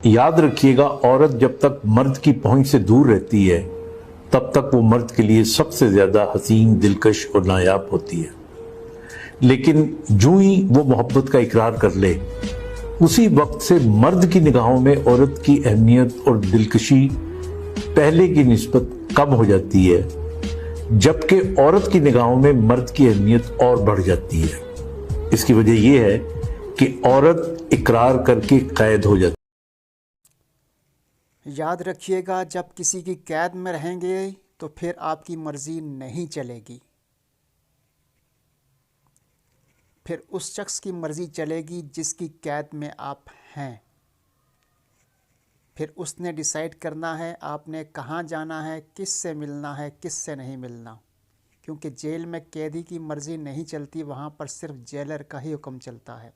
याद रखिएगा, औरत जब तक मर्द की पहुंच से दूर रहती है तब तक वो मर्द के लिए सबसे ज्यादा हसीन, दिलकश और नायाब होती है। लेकिन जूं ही वो मोहब्बत का इकरार कर ले, उसी वक्त से मर्द की निगाहों में औरत की अहमियत और दिलकशी पहले की निस्बत कम हो जाती है, जबकि औरत की निगाहों में मर्द की अहमियत और बढ़ जाती है। इसकी वजह यह है कि औरत इकरार करके कैद हो जाती है। याद रखिएगा, जब किसी की कैद में रहेंगे तो फिर आपकी मर्जी नहीं चलेगी, फिर उस शख्स की मर्जी चलेगी जिसकी कैद में आप हैं। फिर उसने डिसाइड करना है आपने कहाँ जाना है, किस से मिलना है, किस से नहीं मिलना। क्योंकि जेल में कैदी की मर्जी नहीं चलती, वहाँ पर सिर्फ जेलर का ही हुक्म चलता है।